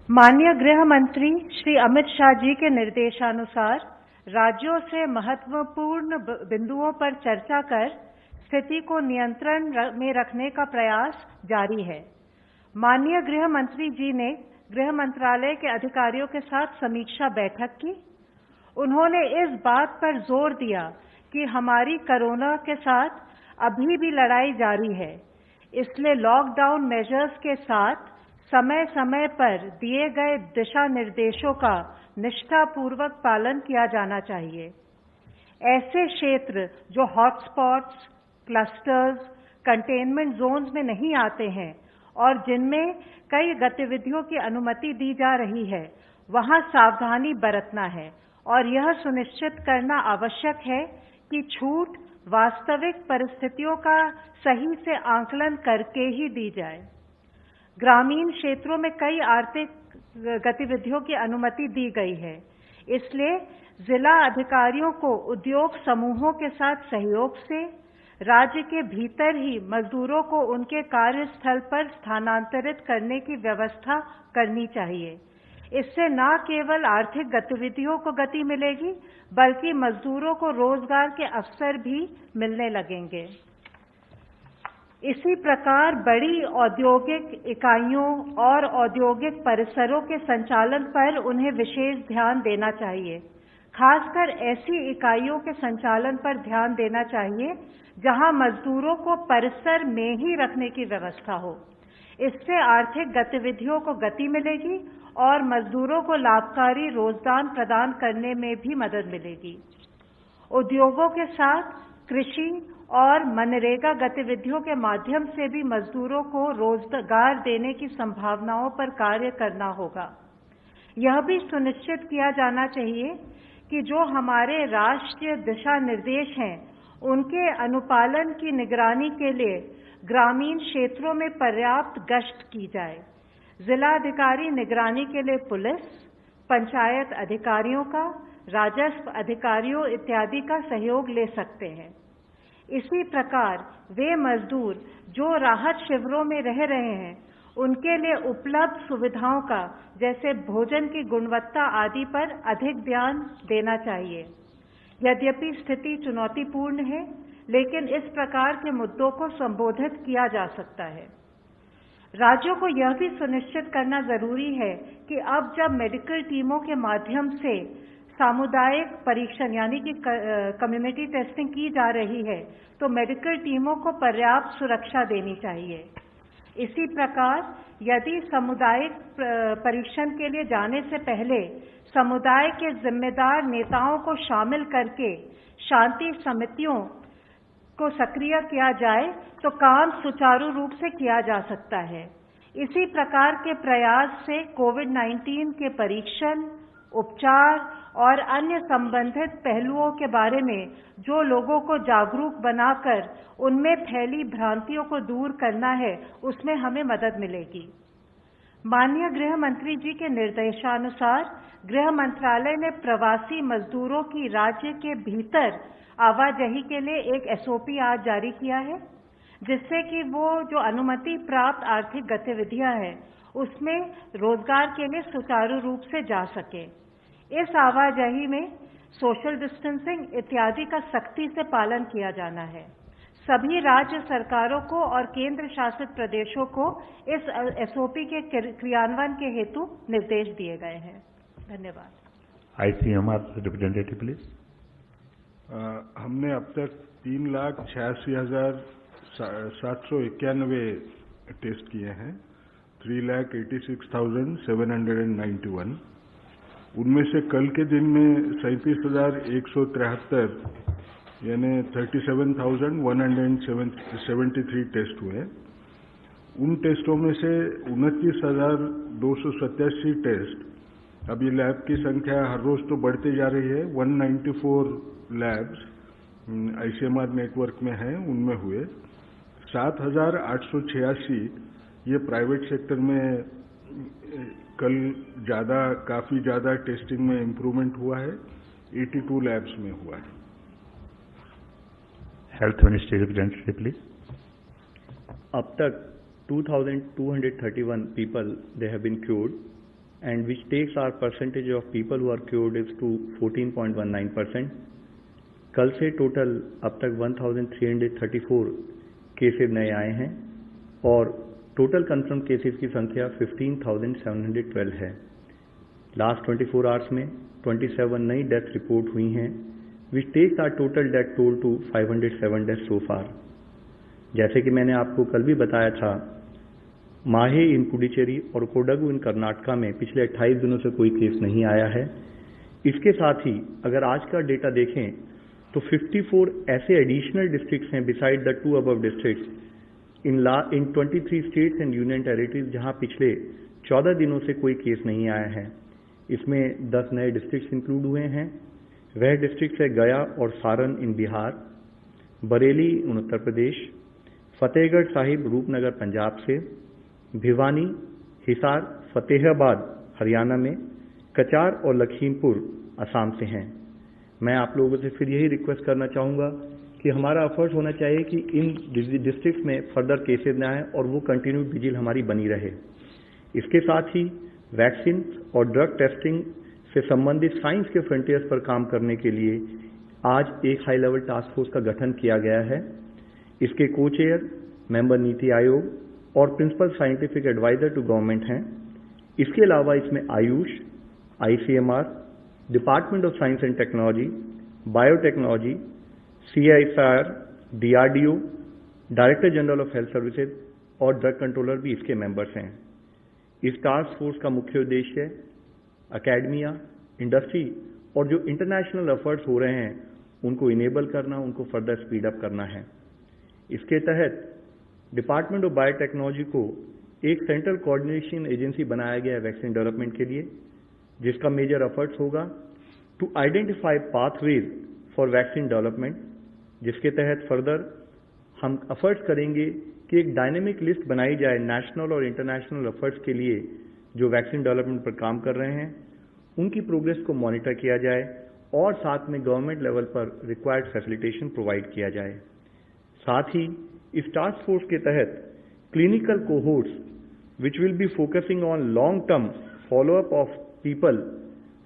माननीय गृह मंत्री श्री अमित शाह जी के निर्देशानुसार राज्यों से महत्वपूर्ण बिंदुओं पर चर्चा कर स्थिति को नियंत्रण में रखने का प्रयास जारी है। माननीय गृह मंत्री जी ने गृह मंत्रालय के अधिकारियों के साथ समीक्षा बैठक की। उन्होंने इस बात पर जोर दिया कि हमारी कोरोना के साथ अभी भी लड़ाई जारी है, इसलिए लॉकडाउन मेजर्स के साथ समय समय पर दिए गए दिशा निर्देशों का निष्ठापूर्वक पालन किया जाना चाहिए। ऐसे क्षेत्र जो हॉटस्पॉट्स, क्लस्टर्स, कंटेनमेंट जोन्स में नहीं आते हैं और जिनमें कई गतिविधियों की अनुमति दी जा रही है, वहां सावधानी बरतना है और यह सुनिश्चित करना आवश्यक है कि छूट वास्तविक परिस्थितियों का सही से आकलन करके ही दी जाए। ग्रामीण क्षेत्रों में कई आर्थिक गतिविधियों की अनुमति दी गई है, इसलिए जिला अधिकारियों को उद्योग समूहों के साथ सहयोग से राज्य के भीतर ही मजदूरों को उनके कार्यस्थल पर स्थानांतरित करने की व्यवस्था करनी चाहिए। इससे न केवल आर्थिक गतिविधियों को गति मिलेगी, बल्कि मजदूरों को रोजगार के अवसर भी मिलने लगेंगे। इसी प्रकार बड़ी औद्योगिक इकाइयों और औद्योगिक परिसरों के संचालन पर उन्हें विशेष ध्यान देना चाहिए। खासकर ऐसी इकाइयों के संचालन पर ध्यान देना चाहिए जहां मजदूरों को परिसर में ही रखने की व्यवस्था हो। इससे आर्थिक गतिविधियों को गति मिलेगी और मजदूरों को लाभकारी रोजगार प्रदान करने में भी मदद मिलेगी। उद्योगों के साथ कृषि और मनरेगा गतिविधियों के माध्यम से भी मजदूरों को रोजगार देने की संभावनाओं पर कार्य करना होगा। यह भी सुनिश्चित किया जाना चाहिए कि जो हमारे राष्ट्रीय दिशा निर्देश हैं, उनके अनुपालन की निगरानी के लिए ग्रामीण क्षेत्रों में पर्याप्त गश्त की जाए। जिलाधिकारी निगरानी के लिए पुलिस, पंचायत अधिकारियों का, राजस्व अधिकारियों इत्यादि का सहयोग ले सकते हैं। इसी प्रकार वे मजदूर जो राहत शिविरों में रह रहे हैं, उनके लिए उपलब्ध सुविधाओं का, जैसे भोजन की गुणवत्ता आदि पर अधिक ध्यान देना चाहिए। यद्यपि स्थिति चुनौतीपूर्ण है, लेकिन इस प्रकार के मुद्दों को संबोधित किया जा सकता है। राज्यों को यह भी सुनिश्चित करना जरूरी है कि अब जब मेडिकल टीमों के माध्यम से सामुदायिक परीक्षण यानी कि कम्युनिटी टेस्टिंग की जा रही है, तो मेडिकल टीमों को पर्याप्त सुरक्षा देनी चाहिए। इसी प्रकार यदि सामुदायिक परीक्षण के लिए जाने से पहले समुदाय के जिम्मेदार नेताओं को शामिल करके शांति समितियों को सक्रिय किया जाए, तो काम सुचारू रूप से किया जा सकता है। इसी प्रकार के प्रयास से कोविड-19 के परीक्षण, उपचार और अन्य संबंधित पहलुओं के बारे में जो लोगों को जागरूक बनाकर उनमें फैली भ्रांतियों को दूर करना है, उसमें हमें मदद मिलेगी। माननीय गृह मंत्री जी के निर्देशानुसार गृह मंत्रालय ने प्रवासी मजदूरों की राज्य के भीतर आवाजाही के लिए एक एसओपी आज जारी किया है, जिससे कि वो जो अनुमति प्राप्त आर्थिक गतिविधियां हैं, उसमें रोजगार के लिए सुचारू रूप से जा सके। इस आवाजाही में सोशल डिस्टेंसिंग इत्यादि का सख्ती से पालन किया जाना है। सभी राज्य सरकारों को और केंद्र शासित प्रदेशों को इस एसओपी के क्रियान्वयन के हेतु निर्देश दिए गए हैं। धन्यवाद। ICMR representative please. हमने अब तक 3,86,791 टेस्ट किए हैं, 3,86,791। उनमें से कल के दिन में 37,173 यानी 37,173 टेस्ट हुए। उन टेस्टों में से 29,287 टेस्ट, अब ये लैब की संख्या हर रोज तो बढ़ती जा रही है, 194 लैब्स ICMR नेटवर्क में हैं, उनमें हुए। 7,886 ये प्राइवेट सेक्टर में कल काफी ज्यादा टेस्टिंग में इम्प्रूवमेंट हुआ है, 82 लैब्स में हुआ है। Health ministry representative please. अब तक 2,231 people they have been cured and which takes our percentage of people who are cured is to 14.19%. कल से टोटल अब तक 1334 केसेज नए आए हैं और टोटल कंफर्म केसेस की संख्या 15,712 है। लास्ट 24 आवर्स में 27 नई डेथ रिपोर्ट हुई हैं, which takes our total death toll to 507 death so far. जैसे कि मैंने आपको कल भी बताया था, माहे इन पुडुचेरी और कोडगु इन कर्नाटका में पिछले 28 दिनों से कोई केस नहीं आया है। इसके साथ ही अगर आज का डेटा देखें तो 54 ऐसे एडिशनल डिस्ट्रिक्ट्स हैं beside the 2 above districts in 23 states and union territories जहां पिछले 14 दिनों से कोई केस नहीं आया है। इसमें 10 नए डिस्ट्रिक्ट्स इंक्लूड हुए हैं। वह डिस्ट्रिक्ट्स है गया और सारण इन बिहार, बरेली इन उत्तर प्रदेश, फतेहगढ़ साहिब रूपनगर पंजाब से, भिवानी, हिसार, फतेहाबाद हरियाणा में, कचार और लखीमपुर असम से हैं। मैं आप लोगों से फिर यही रिक्वेस्ट करना चाहूँगा कि हमारा एफर्ट होना चाहिए कि इन डिस्ट्रिक्ट्स में फर्दर केसेज न आए और वो कंटिन्यूड विजिल हमारी बनी रहे। इसके साथ ही वैक्सीन और ड्रग टेस्टिंग से संबंधित साइंस के फ्रंटियर्स पर काम करने के लिए आज एक हाई लेवल टास्क फोर्स का गठन किया गया है। इसके को चेयर मेंबर नीति आयोग और principal scientific adviser to government हैं। इसके अलावा इसमें AYUSH, ICMR, department of science and technology, biotechnology, CSIR, DRDO, director general of health services और ड्रग कंट्रोलर भी इसके मेंबर्स हैं। इस टास्क फोर्स का मुख्य उद्देश्य एकेडमिया, इंडस्ट्री और जो इंटरनेशनल एफर्ट्स हो रहे हैं उनको इनेबल करना, उनको फर्दर स्पीड अप करना है। इसके तहत डिपार्टमेंट ऑफ बायोटेक्नोलॉजी को एक सेंट्रल कोऑर्डिनेशन एजेंसी बनाया गया है वैक्सीन डेवलपमेंट के लिए, जिसका मेजर एफर्ट्स होगा to identify pathways for vaccine development, जिसके तहत फर्दर हम एफर्ट्स करेंगे कि एक डायनेमिक लिस्ट बनाई जाए नेशनल और इंटरनेशनल एफर्ट्स के लिए जो वैक्सीन डेवलपमेंट पर काम कर रहे हैं, उनकी प्रोग्रेस को मॉनिटर किया जाए और साथ में गवर्नमेंट लेवल पर रिक्वायर्ड फैसिलिटेशन प्रोवाइड किया जाए। साथ ही इस टास्क फोर्स के तहत clinical cohorts which will be focusing on long-term follow-up of people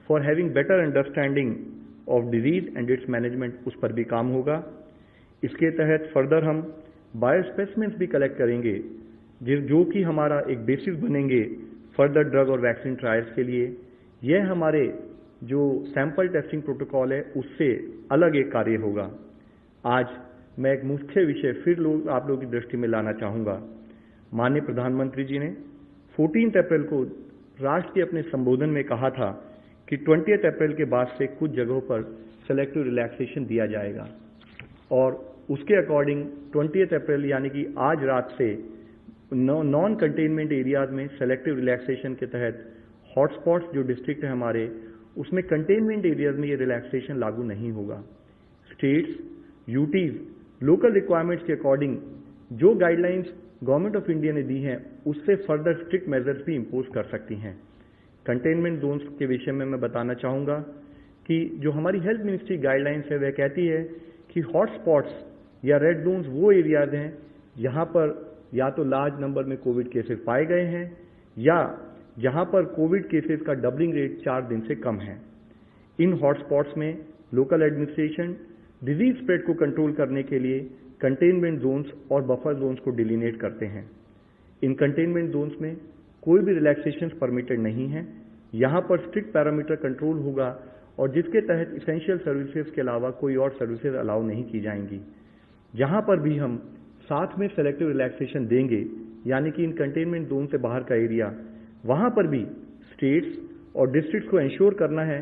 for having better understanding of disease and its management, उस पर भी काम होगा। इसके तहत फर्दर हम बायोस्पेसिमेंस भी कलेक्ट करेंगे जो कि हमारा एक बेसिस बनेंगे फर्दर ड्रग और वैक्सीन ट्रायल्स के लिए। यह हमारे जो सैंपल टेस्टिंग प्रोटोकॉल है उससे अलग एक कार्य होगा। आज मैं एक मुख्य विषय फिर आप लोगों की दृष्टि में लाना चाहूँगा। माननीय प्रधानमंत्री जी ने 14 अप्रैल को राष्ट्र के अपने संबोधन में कहा था कि 20 अप्रैल के बाद से कुछ जगहों पर सेलेक्टिव रिलैक्सेशन दिया जाएगा और उसके अकॉर्डिंग 20 अप्रैल यानी कि आज रात से नॉन कंटेनमेंट एरियाज में सेलेक्टिव रिलैक्सेशन के तहत हॉटस्पॉट्स जो डिस्ट्रिक्ट है हमारे, उसमें कंटेनमेंट एरियाज में ये रिलैक्सेशन लागू नहीं होगा। स्टेट्स, यूटीज लोकल रिक्वायरमेंट्स के अकॉर्डिंग जो गाइडलाइंस गवर्नमेंट ऑफ इंडिया ने दी हैं उससे फर्दर स्ट्रिक्ट मेजर्स भी इंपोज कर सकती हैं। कंटेनमेंट जोन्स के विषय में मैं बताना चाहूँगा कि जो हमारी हेल्थ मिनिस्ट्री गाइडलाइंस है वह कहती है कि हॉटस्पॉट्स या रेड जोन्स वो एरियाज हैं जहाँ पर या तो लार्ज नंबर में कोविड केसेस पाए गए हैं या जहाँ पर कोविड केसेस का डबलिंग रेट 4 दिन से कम है। इन हॉटस्पॉट्स में लोकल एडमिनिस्ट्रेशन डिजीज स्प्रेड को कंट्रोल करने के लिए कंटेनमेंट जोन्स और बफर जोन्स को डिलिनेट करते हैं। इन कंटेनमेंट जोन्स में कोई भी रिलैक्सेशन परमिटेड नहीं है। यहाँ पर स्ट्रिक्ट पैरामीटर कंट्रोल होगा और जिसके तहत इसेंशियल सर्विसेज के अलावा कोई और सर्विसेज अलाउ नहीं की जाएंगी। जहाँ पर भी हम साथ में सेलेक्टिव रिलैक्सेशन देंगे यानी कि इन कंटेनमेंट जोन से बाहर का एरिया, वहाँ पर भी स्टेट्स और डिस्ट्रिक्ट्स को इंश्योर करना है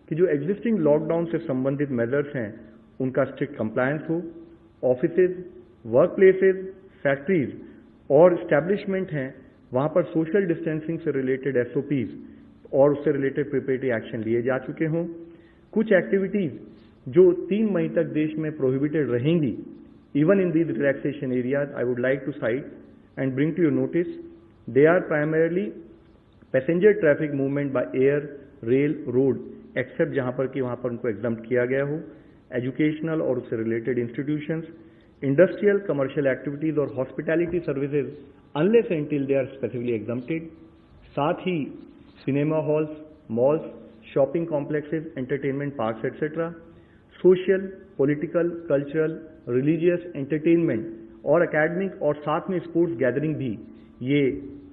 कि जो एग्जिस्टिंग लॉकडाउन से संबंधित मेजर्स हैं उनका स्ट्रिक्ट कंप्लायंस हो। ऑफिसेज, वर्क प्लेसेज, फैक्ट्रीज और इस्टेब्लिशमेंट हैं वहाँ पर सोशल डिस्टेंसिंग से रिलेटेड SOPs और उससे रिलेटेड प्रिपरेटरी एक्शन लिए जा चुके हों। कुछ एक्टिविटीज जो 3 मई तक देश में प्रोहिबिटेड रहेंगी, even in these relaxation areas, I would like to cite and bring to your notice. They are primarily passenger traffic movement by air, rail, road, except जहाँ पर कि वहाँ पर उनको exempt किया गया हो, educational और उससे related institutions, industrial, commercial activities और hospitality services unless and until they are specifically exempted. साथ ही cinema halls, malls, shopping complexes, entertainment parks, etc. Social, political, cultural, religious, entertainment और academic और साथ में sports gathering भी ये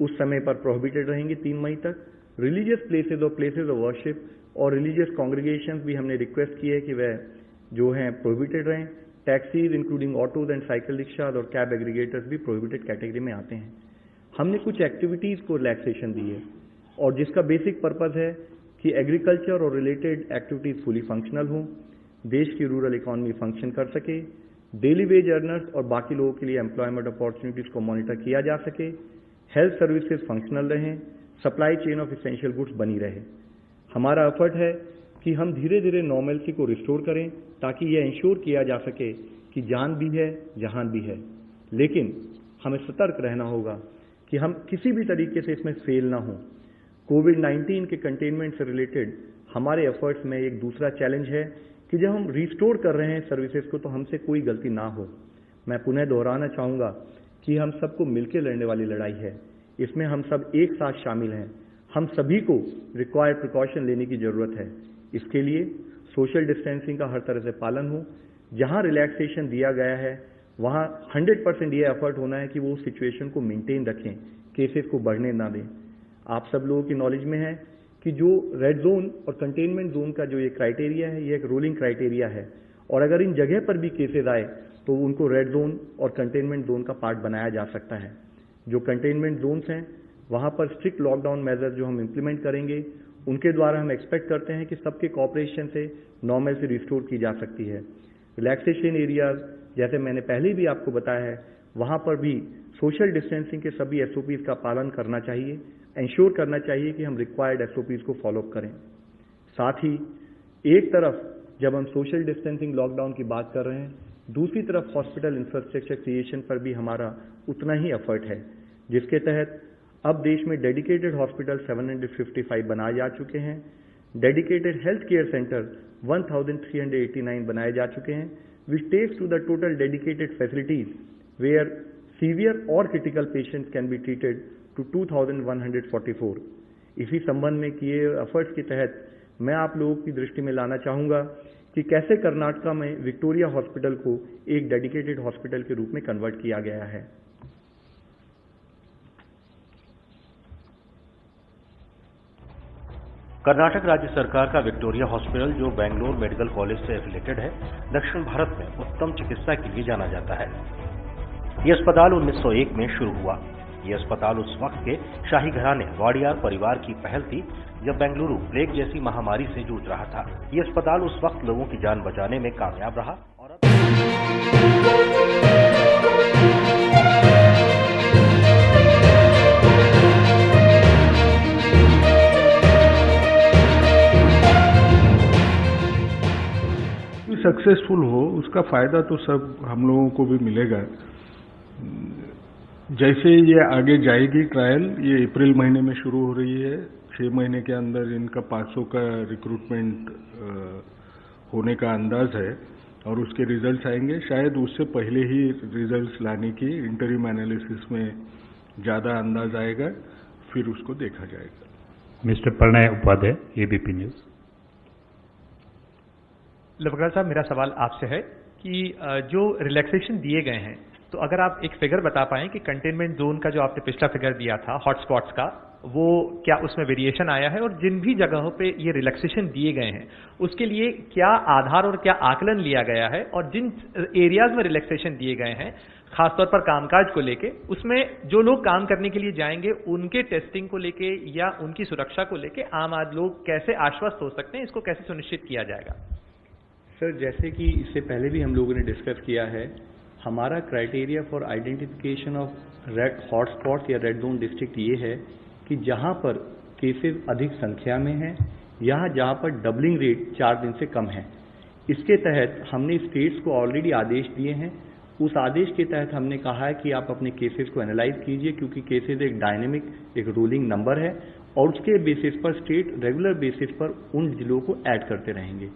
उस समय पर prohibited रहेंगे 3 मई तक. Religious places और places of worship और religious congregations भी हमने request की है कि वह जो हैं prohibited रहें. Taxis including autos and cycle rickshaws और cab aggregators भी prohibited category में आते हैं. हमने कुछ एक्टिविटीज़ को रिलैक्सेशन दी है और जिसका बेसिक पर्पज़ है कि एग्रीकल्चर और रिलेटेड एक्टिविटीज़ फुली फंक्शनल हों, देश की रूरल इकॉनमी फंक्शन कर सके, डेली वेज अर्नर्स और बाकी लोगों के लिए एम्प्लॉयमेंट अपॉर्चुनिटीज़ को मॉनिटर किया जा सके, हेल्थ सर्विसेज फंक्शनल रहें, supply chain of essential goods बनी रहे. हमारा एफर्ट है कि हम धीरे धीरे नॉर्मलसी को रिस्टोर करें ताकि यह इंश्योर किया जा सके कि जान भी है, जहान भी है. लेकिन हमें सतर्क रहना होगा कि हम किसी भी तरीके से इसमें फेल ना हो. कोविड-19 के कंटेनमेंट से रिलेटेड हमारे एफर्ट्स में एक दूसरा चैलेंज है कि जब हम रिस्टोर कर रहे हैं सर्विसेज को तो हमसे कोई गलती ना हो. मैं पुनः दोहराना चाहूँगा कि हम सबको मिलकर लड़ने वाली लड़ाई है. इसमें हम सब एक साथ शामिल हैं. हम सभी को रिक्वायर्ड प्रिकॉशन लेने की ज़रूरत है. इसके लिए सोशल डिस्टेंसिंग का हर तरह से पालन हो. जहाँ रिलैक्सेशन दिया गया है वहाँ 100% ये एफर्ट होना है कि वो सिचुएशन को मेंटेन रखें, केसेस को बढ़ने ना दें. आप सब लोगों की नॉलेज में है कि जो रेड जोन और कंटेनमेंट जोन का जो ये क्राइटेरिया है ये एक रोलिंग क्राइटेरिया है और अगर इन जगह पर भी केसेस आए तो उनको रेड जोन और कंटेनमेंट जोन का पार्ट बनाया जा सकता है. जो कंटेनमेंट जोन्स हैं वहाँ पर स्ट्रिक्ट लॉकडाउन मेजर जो हम इम्प्लीमेंट करेंगे उनके द्वारा हम एक्सपेक्ट करते हैं कि सबके कॉपरेशन से नॉर्मल से रिस्टोर की जा सकती है. रिलैक्सेशन एरियाज जैसे मैंने पहले भी आपको बताया है वहाँ पर भी सोशल डिस्टेंसिंग के सभी SOPs का पालन करना चाहिए. इंश्योर करना चाहिए कि हम रिक्वायर्ड SOPs को फॉलोअप करें. साथ ही एक तरफ जब हम सोशल डिस्टेंसिंग लॉकडाउन की बात कर रहे हैं, दूसरी तरफ हॉस्पिटल इंफ्रास्ट्रक्चर क्रिएशन पर भी हमारा उतना ही एफर्ट है, जिसके तहत अब देश में डेडिकेटेड हॉस्पिटल 755 बनाए जा चुके हैं. डेडिकेटेड हेल्थ केयर सेंटर 1389 बनाए जा चुके हैं, which takes to the total dedicated facilities where severe or critical patients can be treated to 2144. इसी संबंध में किए एफर्ट्स के तहत मैं आप लोगों की दृष्टि में लाना चाहूँगा कि कैसे कर्नाटका में विक्टोरिया हॉस्पिटल को एक डेडिकेटेड हॉस्पिटल के रूप में कन्वर्ट किया गया है. कर्नाटक राज्य सरकार का विक्टोरिया हॉस्पिटल जो बेंगलोर मेडिकल कॉलेज से एफिलेटेड है, दक्षिण भारत में उत्तम चिकित्सा के लिए जाना जाता है. यह अस्पताल 1901 में शुरू हुआ. यह अस्पताल उस वक्त के शाही घराने वाडियार परिवार की पहल थी जब बेंगलुरु प्लेग जैसी महामारी से जूझ रहा था. यह अस्पताल उस वक्त लोगों की जान बचाने में कामयाब रहा और सक्सेसफुल हो उसका फायदा तो सब हम लोगों को भी मिलेगा. जैसे ये आगे जाएगी ट्रायल, ये अप्रैल महीने में शुरू हो रही है. 6 महीने के अंदर इनका 500 का रिक्रूटमेंट होने का अंदाज है और उसके रिजल्ट्स आएंगे. शायद उससे पहले ही रिजल्ट्स लाने की इंटरिम एनालिसिस में ज़्यादा अंदाज आएगा, फिर उसको देखा जाएगा. Mister Pranay Upadhyay, ABP news. Lavkaraj साहब, मेरा सवाल आपसे है कि जो रिलैक्सेशन दिए गए हैं, तो अगर आप एक फिगर बता पाएं कि कंटेनमेंट जोन का जो आपने पिछला फिगर दिया था हॉटस्पॉट्स का, वो क्या उसमें वेरिएशन आया है और जिन भी जगहों पे ये रिलैक्सेशन दिए गए हैं उसके लिए क्या आधार और क्या आकलन लिया गया है, और जिन एरियाज में रिलैक्सेशन दिए गए हैं खासतौर पर कामकाज को लेके, उसमें जो लोग काम करने के लिए जाएंगे उनके टेस्टिंग को लेके या उनकी सुरक्षा को लेके आम आदमी लोग कैसे आश्वस्त हो सकते हैं, इसको कैसे सुनिश्चित किया जाएगा? सर, जैसे कि इससे पहले भी हम लोगों ने डिस्कस किया है, हमारा criteria for identification of red hotspots या रेड जोन डिस्ट्रिक्ट ये है कि जहां पर केसेस अधिक संख्या में हैं या जहां पर डबलिंग रेट 4 दिन से कम है. इसके तहत हमने स्टेट्स को ऑलरेडी आदेश दिए हैं. उस आदेश के तहत हमने कहा है कि आप अपने केसेस को एनालाइज कीजिए, क्योंकि केसेस एक डायनेमिक, एक रोलिंग नंबर है और उसके बेसिस पर स्टेट रेगुलर बेसिस पर उन जिलों को ऐड करते रहेंगे.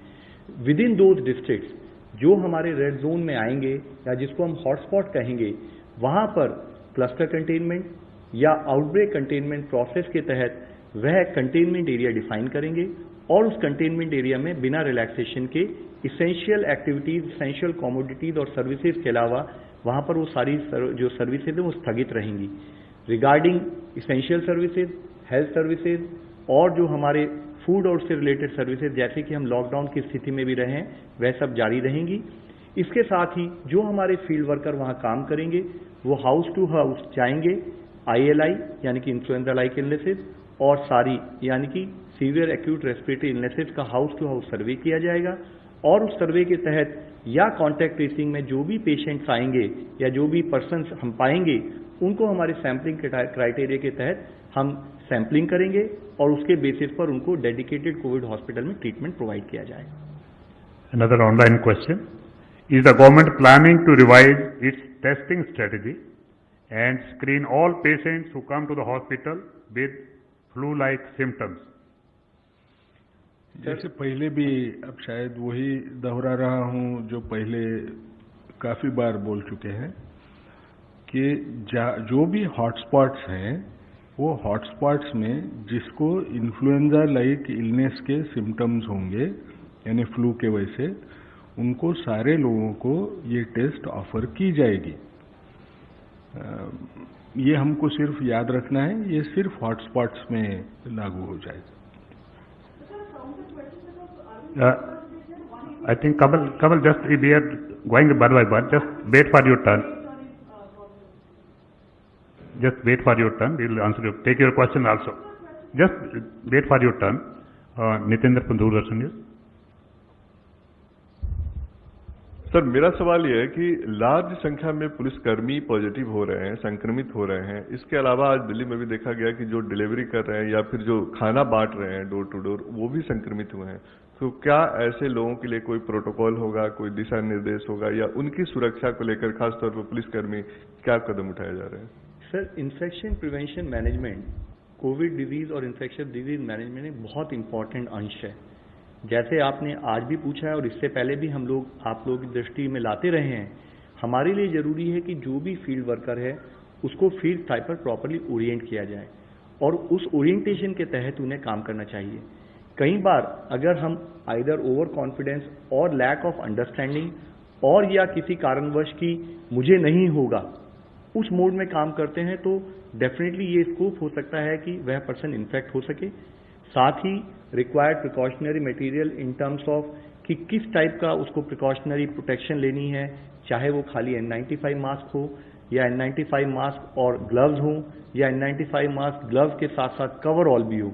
विद इन दोज डिस्ट्रिक्ट्स जो हमारे रेड जोन में आएंगे या जिसको हम हॉटस्पॉट कहेंगे, वहां पर क्लस्टर कंटेनमेंट या आउटब्रेक कंटेनमेंट प्रोसेस के तहत वह कंटेनमेंट एरिया डिफाइन करेंगे और उस कंटेनमेंट एरिया में बिना रिलैक्सेशन के इसेंशियल एक्टिविटीज, इसेंशियल कमोडिटीज और सर्विसेज के अलावा वहां पर वो सारी जो सर्विसेज हैं वो स्थगित रहेंगी। Regarding essential services, health services और जो हमारे फूड और उससे रिलेटेड सर्विसेज, जैसे कि हम लॉकडाउन की स्थिति में भी रहे हैं, वह सब जारी रहेंगी। इसके साथ ही जो हमारे फील्ड वर्कर वहां काम करेंगे वो हाउस टू हाउस जाएंगे, ILI यानी कि इन्फ्लुएंजा लाइक इलनेसेस और सारी यानी कि सीवियर एक्यूट रेस्पिरेटरी इलनेसेस का हाउस टू हाउस सर्वे किया जाएगा और उस सर्वे के तहत या कॉन्टैक्ट ट्रेसिंग में जो भी पेशेंट्स आएंगे या जो भी पर्सन्स हम पाएंगे उनको हमारे सैंपलिंग क्राइटेरिया के तहत हम सैंपलिंग करेंगे और उसके बेसिस पर उनको डेडिकेटेड कोविड हॉस्पिटल में ट्रीटमेंट प्रोवाइड किया जाएगा। Another online question. Is the government planning to revise its testing strategy and screen all patients who come to the hospital with flu-like symptoms? जैसे पहले भी, अब शायद वही दोहरा रहा हूं जो पहले काफी बार बोल चुके हैं कि जो भी हॉटस्पॉट्स हैं वो हॉटस्पॉट्स में जिसको इन्फ्लुएंजा लाइक इलनेस के सिम्टम्स होंगे यानी फ्लू के वजह से, उनको सारे लोगों को ये टेस्ट ऑफर की जाएगी। ये हमको सिर्फ याद रखना है, ये सिर्फ हॉटस्पॉट्स में लागू हो जाएगा। I think Kamal, just we are going one by one. Just wait for your turn. Just wait for your turn. We will answer you. Take your question also. Just wait for your turn. Nitendra from Doordarshan News. Sir, मेरा सवाल यह है कि large संख्या में पुलिसकर्मी positive हो रहे हैं, संक्रमित हो रहे हैं। इसके अलावा आज दिल्ली में भी देखा गया कि जो डिलीवरी कर रहे हैं या फिर जो खाना बांट रहे हैं डोर टू डोर, वो भी संक्रमित हुए हैं। तो क्या ऐसे लोगों के लिए कोई प्रोटोकॉल होगा, कोई दिशा निर्देश होगा या उनकी सुरक्षा को लेकर खासतौर पर पुलिसकर्मी क्या कदम उठाए जा रहे हैं? Sir, infection prevention management Covid disease और इन्फेक्शन डिजीज मैनेजमेंट एक बहुत इंपॉर्टेंट अंश है। जैसे आपने आज भी पूछा है और इससे पहले भी हम लोग आप लोगों की दृष्टि में लाते रहे हैं, हमारे लिए जरूरी है कि जो भी फील्ड वर्कर है उसको फील्ड टाइप पर प्रॉपरली ओरिएंट किया जाए और उस ओरिएंटेशन के तहत उन्हें काम करना चाहिए। कई बार अगर हम आइदर ओवर कॉन्फिडेंस और लैक ऑफ अंडरस्टैंडिंग और या किसी कारणवश की मुझे नहीं होगा उस मोड में काम करते हैं तो डेफिनेटली ये स्कोप हो सकता है कि वह पर्सन इन्फेक्ट हो सके। साथ ही required precautionary material in terms of कि किस टाइप का उसको प्रिकॉशनरी प्रोटेक्शन लेनी है, चाहे वो खाली N95 मास्क हो या N95 मास्क और ग्लव्स हो या N95 मास्क ग्लव्स के साथ साथ कवरऑल भी हो।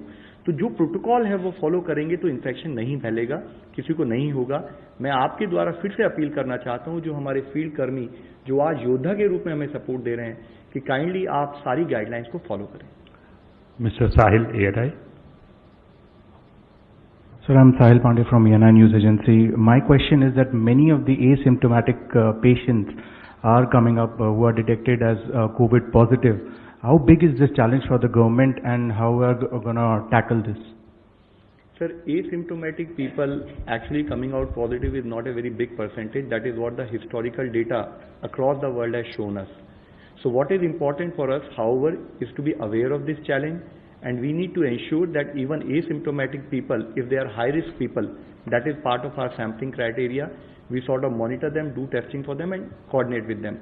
तो जो प्रोटोकॉल है वो फॉलो करेंगे तो इन्फेक्शन नहीं फैलेगा, किसी को नहीं होगा। मैं आपके द्वारा फिर से अपील करना चाहता हूं जो हमारे फील्ड कर्मी जो आज योद्धा के रूप में हमें सपोर्ट दे रहे हैं कि काइंडली आप सारी गाइडलाइंस को फॉलो करें। Mr. Sahil, ANI. Sir, I'm Sahil Pandey from ANI News Agency. My question is that many of the asymptomatic patients are coming up who are detected as COVID positive. How big is this challenge for the government and how we are going to tackle this? Sir, asymptomatic people actually coming out positive is not a very big percentage. That is what the historical data across the world has shown us. So what is important for us, however, is to be aware of this challenge. And we need to ensure that even asymptomatic people, if they are high-risk people, that is part of our sampling criteria, we sort of monitor them, do testing for them and coordinate with them.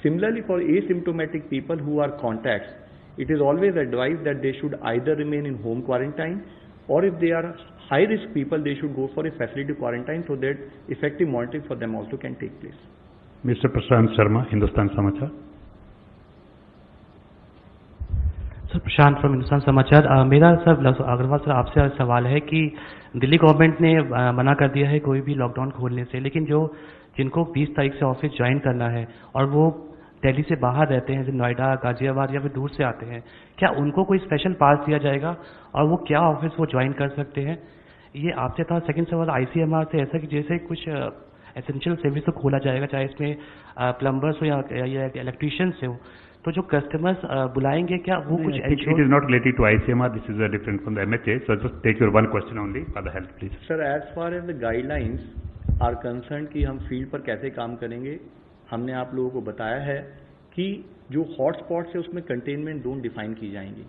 Similarly, for asymptomatic people who are contacts, it is always advised that they should either remain in home quarantine or if they are high-risk people, they should go for a facility quarantine so that effective monitoring for them also can take place. Mr. Prashant Sharma, Hindustan Samachar. Sir, Prashant from Hindustan समाचार। मेरा sir Agarwal sir आपसे सवाल है कि Delhi government ने मना कर दिया है कोई भी लॉकडाउन खोलने से, लेकिन जिनको 20 तारीख से ऑफिस ज्वाइन करना है और वो दिल्ली से बाहर रहते हैं, जैसे नोएडा, गाजियाबाद या फिर दूर से आते हैं, क्या उनको कोई स्पेशल पास दिया जाएगा और वो क्या ऑफिस वो ज्वाइन कर सकते हैं? ये आपसे था। सेकंड सवाल ICMR से ऐसा कि जैसे कुछ एसेंशियल सर्विस तो खोला जाएगा, चाहे इसमें प्लम्बर्स हो या इलेक्ट्रीशियंस हो, तो जो कस्टमर्स बुलाएंगे क्या वो कुछ It is not related to ICMR. This is different from the MHA. So just take your one question only for the health, please. Sir, as far as the guidelines are concerned कि हम field पर कैसे काम करेंगे, हमने आप लोगों को बताया है कि जो हॉटस्पॉट्स है उसमें कंटेनमेंट जोन डिफाइन की जाएंगी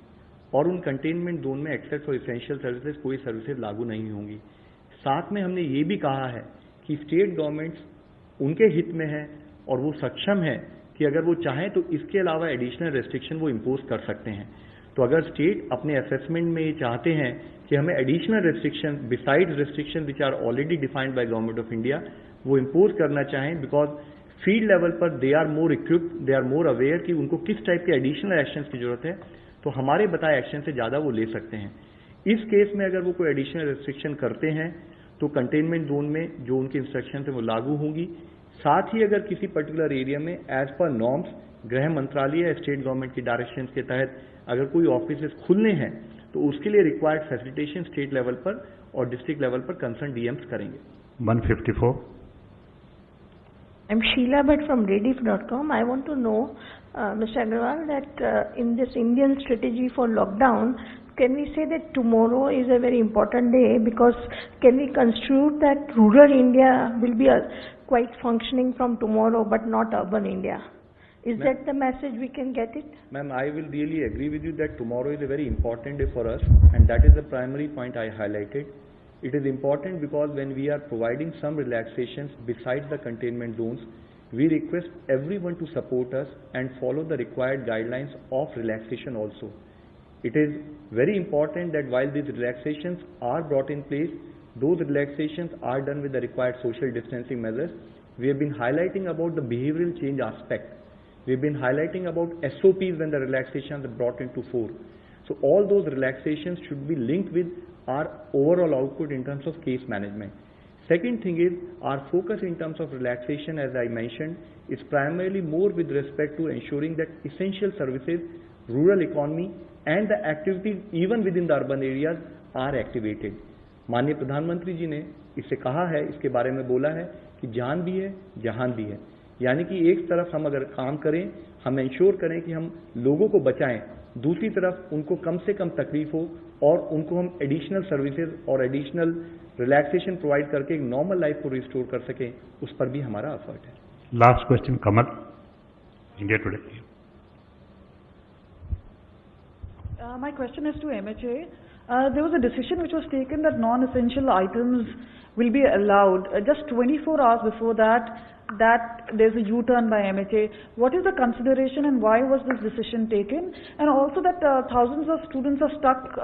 और उन कंटेनमेंट जोन में एक्सेप्ट फॉर एसेंशियल सर्विसेज कोई सर्विसेज लागू नहीं होंगी। साथ में हमने ये भी कहा है कि स्टेट गवर्नमेंट्स उनके हित में है और वो सक्षम है कि अगर वो चाहें तो इसके अलावा एडिशनल रेस्ट्रिक्शन वो इम्पोज कर सकते हैं। तो अगर स्टेट अपने असेसमेंट में ये चाहते हैं कि हमें additional restriction besides restriction which are already defined by government of India वो इम्पोज करना चाहें, बिकॉज फील्ड लेवल पर they are more equipped, they are more aware कि उनको किस टाइप के एडिशनल एक्शन की जरूरत है, तो हमारे बताए एक्शन से ज्यादा वो ले सकते हैं। इस केस में अगर वो कोई एडिशनल रेस्ट्रिक्शन करते हैं तो कंटेनमेंट जोन में जो उनकी इंस्ट्रक्शन है वो लागू होंगी। साथ ही अगर किसी पर्टिकुलर एरिया में एज पर नॉर्म्स गृह मंत्रालय या स्टेट गवर्नमेंट की डायरेक्शन के तहत अगर कोई ऑफिस खुलने हैं तो उसके लिए रिक्वायर्ड फैसिलिटेशन स्टेट लेवल पर और डिस्ट्रिक्ट लेवल पर कंसर्न डीएम्स करेंगे। 154. I'm Sheila Bhatt from Rediff.com. I want to know, Mr. Agarwal, that in this Indian strategy for lockdown, can we say that tomorrow is a very important day, because can we construe that rural India will be quite functioning from tomorrow but not urban India? Is that the message we can get it? Ma'am, I will really agree with you that tomorrow is a very important day for us, and that is the primary point I highlighted. It is important because when we are providing some relaxations besides the containment zones, we request everyone to support us and follow the required guidelines of relaxation also. It is very important that while these relaxations are brought in place, those relaxations are done with the required social distancing measures. We have been highlighting about the behavioral change aspect. We've been highlighting about SOPs when the relaxations are brought into fore. So all those relaxations should be linked with our overall output in terms of case management. Second thing is our focus in terms of relaxation, as I mentioned, is primarily more with respect to ensuring that essential services, rural economy and the activities even within the urban areas are activated. माननीय प्रधानमंत्री जी ने इससे कहा है, इसके बारे में बोला है कि जान भी है जहान भी है, यानी कि एक तरफ हम अगर काम करें, हम इंश्योर करें कि हम लोगों को बचाएं, दूसरी तरफ उनको कम से कम तकलीफ हो और उनको हम एडिशनल सर्विसेज और एडिशनल रिलैक्सेशन प्रोवाइड करके एक नॉर्मल लाइफ को रिस्टोर कर सकें, उस पर भी हमारा एफर्ट है। Last question, Kamal, India today. My question is to MHA. There was a decision which was taken that non-essential items will be allowed. Just 24 hours before that there's a U-turn by MHA. What is the consideration and why was this decision taken? And also that thousands of students are stuck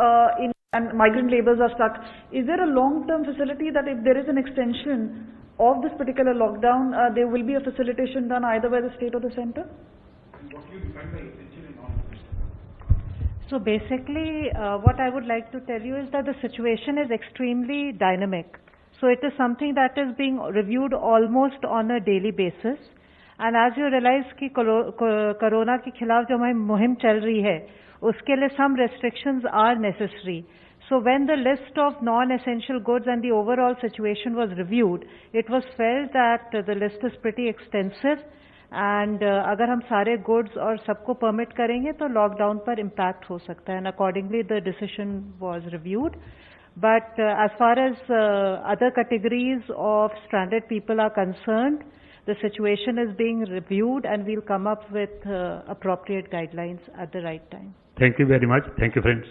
and migrant laborers are stuck. Is there a long-term facility that if there is an extension of this particular lockdown, there will be a facilitation done either by the state or the center? What do you define by essential and non-essential? So basically, what I would like to tell you is that the situation is extremely dynamic. So it is something that is being reviewed almost on a daily basis. And as you realize कि corona के खिलाफ जो हमारी मुहिम चल रही है, उसके लिए some restrictions are necessary. So when the list of non-essential goods and the overall situation was reviewed, it was felt that the list is pretty extensive. And अगर हम सारे goods और सबको permit करेंगे तो lockdown पर impact हो सकता है. And accordingly the decision was reviewed. But as far as other categories of stranded people are concerned, the situation is being reviewed and we'll come up with appropriate guidelines at the right time. Thank you very much. Thank you, friends.